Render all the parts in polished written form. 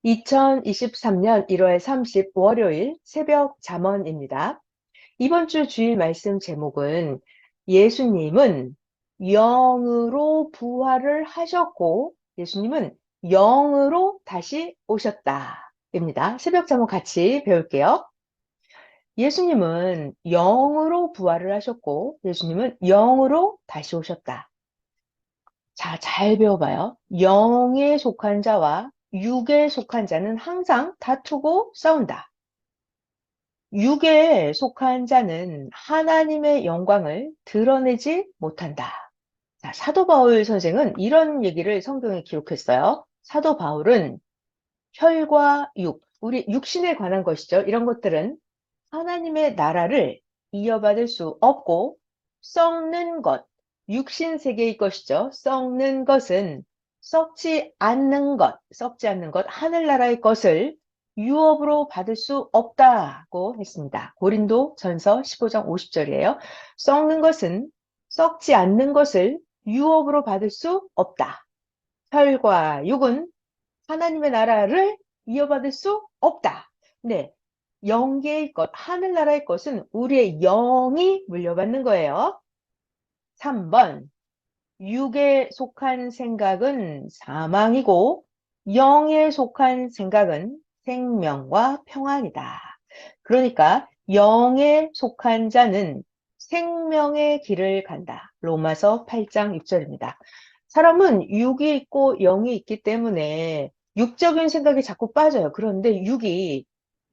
2023년 1월 30 월요일 새벽 잠언입니다. 이번 주 주일 말씀 제목은 예수님은 영으로 부활을 하셨고 예수님은 영으로 다시 오셨다. 입니다. 새벽 잠언 같이 배울게요. 예수님은 영으로 부활을 하셨고 예수님은 영으로 다시 오셨다. 자, 잘 배워봐요. 영에 속한 자와 육에 속한 자는 항상 다투고 싸운다. 육에 속한 자는 하나님의 영광을 드러내지 못한다. 자, 사도 바울 선생은 이런 얘기를 성경에 기록했어요. 사도 바울은 혈과 육, 우리 육신에 관한 것이죠. 이런 것들은 하나님의 나라를 이어받을 수 없고 썩는 것, 육신 세계의 것이죠. 썩는 것은 썩지 않는 것, 하늘나라의 것을 유업으로 받을 수 없다고 했습니다. 고린도 전서 15장 50절이에요. 썩는 것은 썩지 않는 것을 유업으로 받을 수 없다. 혈과 육은 하나님의 나라를 이어받을 수 없다. 네. 영계의 것, 하늘나라의 것은 우리의 영이 물려받는 거예요. 3번, 육에 속한 생각은 사망이고 영에 속한 생각은 생명과 평안이다. 그러니까 영에 속한 자는 생명의 길을 간다. 로마서 8장 6절입니다. 사람은 육이 있고 영이 있기 때문에 육적인 생각이 자꾸 빠져요. 그런데 육이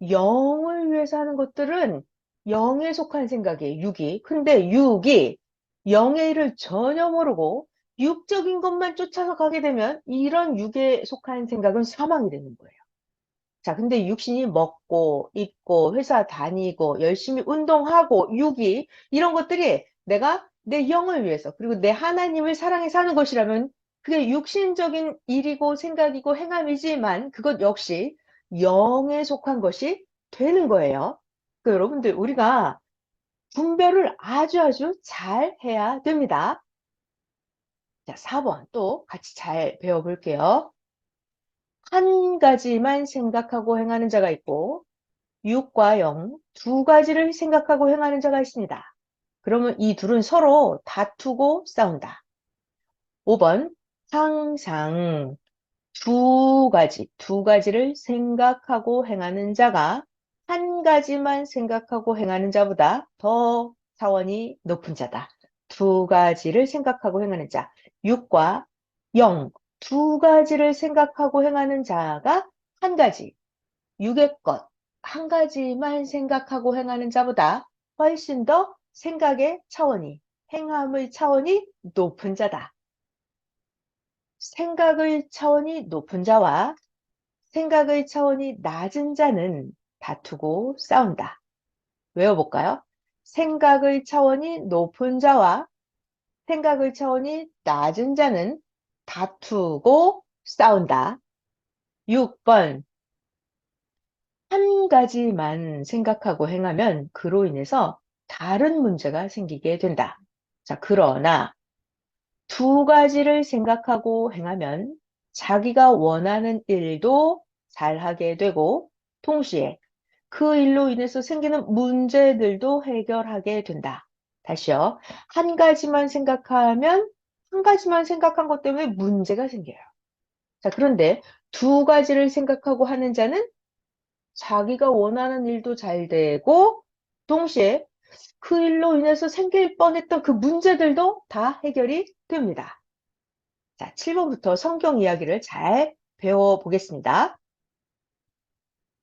영을 위해서 하는 것들은 영에 속한 생각이에요. 육이. 근데 육이 영의 일을 전혀 모르고 육적인 것만 쫓아서 가게 되면 이런 육에 속한 생각은 사망이 되는 거예요. 자, 근데 육신이 먹고, 입고, 회사 다니고, 열심히 운동하고, 육이, 이런 것들이 내가 내 영을 위해서, 그리고 내 하나님을 사랑해 사는 것이라면 그게 육신적인 일이고 생각이고 행함이지만 그것 역시 영에 속한 것이 되는 거예요. 그 여러분들, 우리가 분별을 아주 잘 해야 됩니다. 자, 4번 또 같이 잘 배워볼게요. 한 가지만 생각하고 행하는 자가 있고, 육과 영 두 가지를 생각하고 행하는 자가 있습니다. 그러면 이 둘은 서로 다투고 싸운다. 5번, 항상 두 가지를 생각하고 행하는 자가 한 가지만 생각하고 행하는 자보다 더 차원이 높은 자다. 두 가지를 생각하고 행하는 자, 육과 영, 두 가지를 생각하고 행하는 자가 한 가지, 육의 것, 한 가지만 생각하고 행하는 자보다 훨씬 더 생각의 차원이, 행함의 차원이 높은 자다. 생각의 차원이 높은 자와 생각의 차원이 낮은 자는 다투고 싸운다. 외워볼까요? 생각의 차원이 높은 자와 생각의 차원이 낮은 자는 다투고 싸운다. 6번. 한 가지만 생각하고 행하면 그로 인해서 다른 문제가 생기게 된다. 자, 그러나 두 가지를 생각하고 행하면 자기가 원하는 일도 잘하게 되고 동시에 그 일로 인해서 생기는 문제들도 해결하게 된다. 다시요. 한 가지만 생각하면 한 가지만 생각한 것 때문에 문제가 생겨요. 자, 그런데 두 가지를 생각하고 하는 자는 자기가 원하는 일도 잘 되고 동시에 그 일로 인해서 생길 뻔했던 그 문제들도 다 해결이 됩니다. 자, 7번부터 성경 이야기를 잘 배워보겠습니다.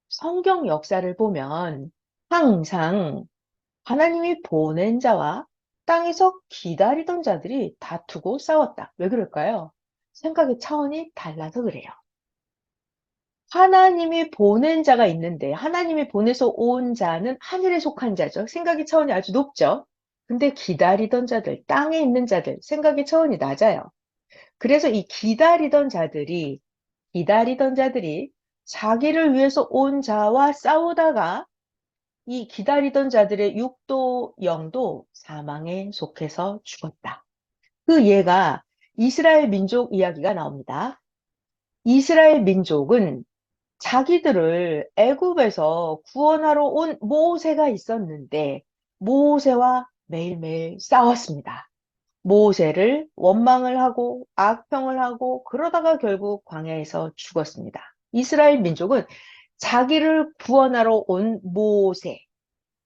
성경 역사를 보면 항상 하나님이 보낸 자와 땅에서 기다리던 자들이 다투고 싸웠다. 왜 그럴까요? 생각의 차원이 달라서 그래요. 하나님이 보낸 자가 있는데 하나님이 보내서 온 자는 하늘에 속한 자죠. 생각의 차원이 아주 높죠. 근데 기다리던 자들, 땅에 있는 자들, 생각의 차원이 낮아요. 그래서 이 기다리던 자들이 자기를 위해서 온 자와 싸우다가 이 기다리던 자들의 육도 영도 사망에 속해서 죽었다. 그 예가 이스라엘 민족 이야기가 나옵니다. 이스라엘 민족은 자기들을 애굽에서 구원하러 온 모세가 있었는데 모세와 매일매일 싸웠습니다. 모세를 원망을 하고 악평을 하고 그러다가 결국 광야에서 죽었습니다. 이스라엘 민족은 자기를 구원하러 온 모세,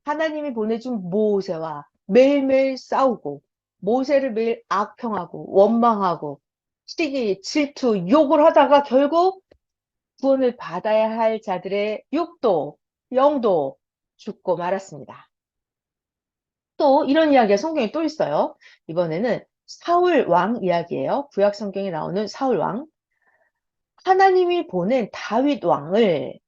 하나님이 보내준 모세와 매일매일 싸우고 모세를 매일 악평하고 원망하고 시기, 질투, 욕을 하다가 결국 구원을 받아야 할 자들의 육도, 영도 죽고 말았습니다. 또 이런 이야기가 성경에 또 있어요. 이번에는 사울 왕 이야기예요. 구약 성경에 나오는 사울 왕. 하나님이 보낸 다윗 왕을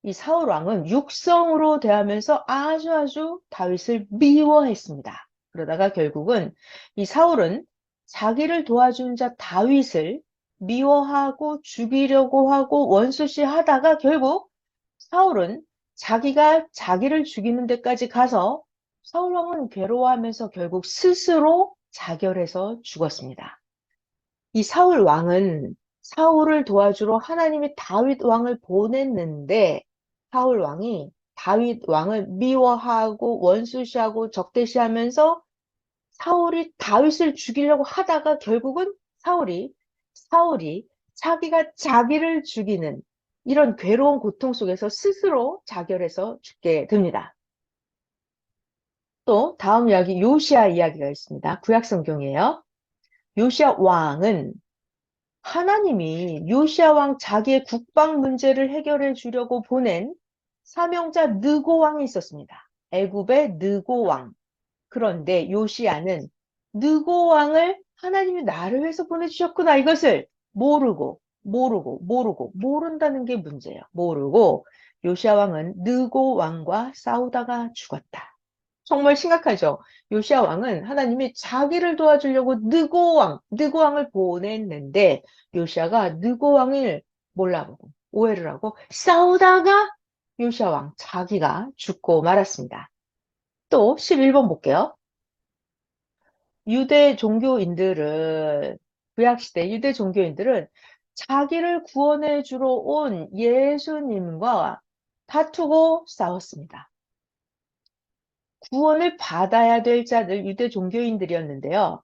이 사울 왕은 육성으로 대하면서 아주 다윗을 미워했습니다. 그러다가 결국은 이 사울은 자기를 도와준 자 다윗을 미워하고 죽이려고 하고 원수시 하다가 결국 사울은 자기가 자기를 죽이는 데까지 가서 사울 왕은 괴로워하면서 결국 스스로 자결해서 죽었습니다. 이 사울 왕은 사울을 도와주러 하나님이 다윗 왕을 보냈는데 사울 왕이 다윗 왕을 미워하고 원수시하고 적대시하면서 사울이 다윗을 죽이려고 하다가 결국은 사울이 자기가 자기를 죽이는 이런 괴로운 고통 속에서 스스로 자결해서 죽게 됩니다. 또 다음 이야기 요시야 이야기가 있습니다. 구약 성경이에요. 요시야 왕은 하나님이 요시야 왕 자기의 국방 문제를 해결해 주려고 보낸 사명자 느고 왕이 있었습니다. 애굽의 느고 왕. 그런데 요시야는 느고 왕을 하나님이 나를 위해서 보내주셨구나 이것을 모른다는 게 문제예요. 모르고 요시야 왕은 느고 왕과 싸우다가 죽었다. 정말 심각하죠. 요시야 왕은 하나님이 자기를 도와주려고 느고 왕을 보냈는데 요시야가 느고 왕을 몰라보고 오해를 하고 싸우다가 요시야 왕 자기가 죽고 말았습니다. 또 11번 볼게요. 유대 종교인들은 구약시대 유대 종교인들은 자기를 구원해 주러 온 예수님과 다투고 싸웠습니다. 구원을 받아야 될 자들 유대 종교인들이었는데요.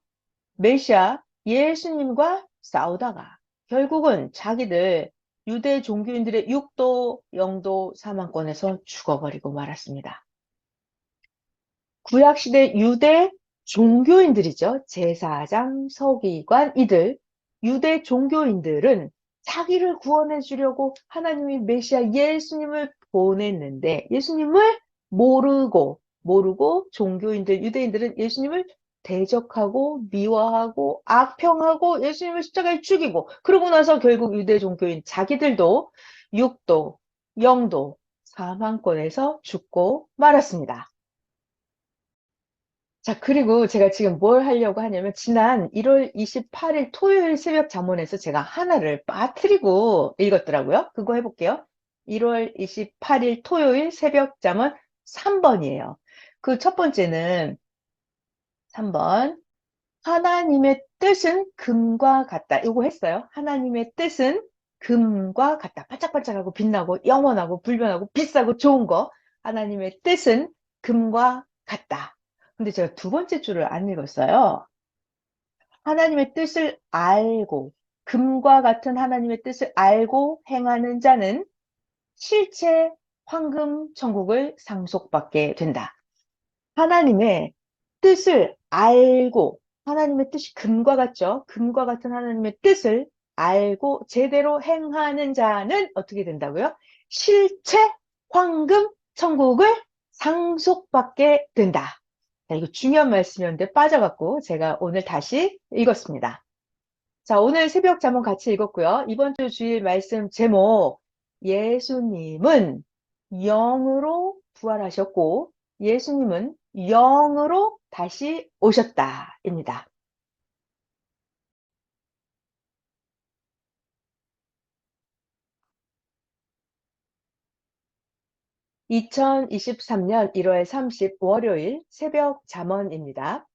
메시아 예수님과 싸우다가 결국은 자기들 유대 종교인들의 육도, 영도 사망권에서 죽어버리고 말았습니다. 구약시대 유대 종교인들이죠. 제사장, 서기관, 이들, 유대 종교인들은 자기를 구원해 주려고 하나님이 메시아 예수님을 보냈는데 예수님을 모르고 종교인들, 유대인들은 예수님을 대적하고 미워하고 악평하고 예수님을 십자가에 죽이고 그러고 나서 결국 유대 종교인 자기들도 육도, 영도, 사망권에서 죽고 말았습니다. 자, 그리고 제가 지금 뭘 하려고 하냐면, 지난 1월 28일 토요일 새벽 잠언에서 제가 하나를 빠뜨리고 읽었더라고요. 그거 해볼게요. 1월 28일 토요일 새벽 잠언 3번이에요. 그 첫 번째는 3번. 하나님의 뜻은 금과 같다. 이거 했어요. 하나님의 뜻은 금과 같다. 반짝반짝하고 빛나고 영원하고 불변하고 비싸고 좋은 거. 하나님의 뜻은 금과 같다. 근데 제가 두 번째 줄을 안 읽었어요. 하나님의 뜻을 알고, 금과 같은 하나님의 뜻을 알고 행하는 자는 실체 황금 천국을 상속받게 된다. 하나님의 뜻을 알고, 하나님의 뜻이 금과 같죠? 금과 같은 하나님의 뜻을 알고 제대로 행하는 자는 어떻게 된다고요? 실체 황금 천국을 상속받게 된다. 자, 이거 중요한 말씀이었는데 빠져갖고 제가 오늘 다시 읽었습니다. 자, 오늘 새벽 잠언 같이 읽었고요. 이번 주 주일 말씀 제목, 예수님은 영으로 부활하셨고, 예수님은 영으로 다시 오셨다입니다. 2023년 1월 30 월요일 새벽 잠언입니다.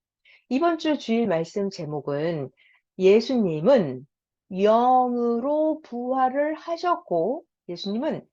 이번 주 주일 말씀 제목은 예수님은 영으로 부활을 하셨고 예수님은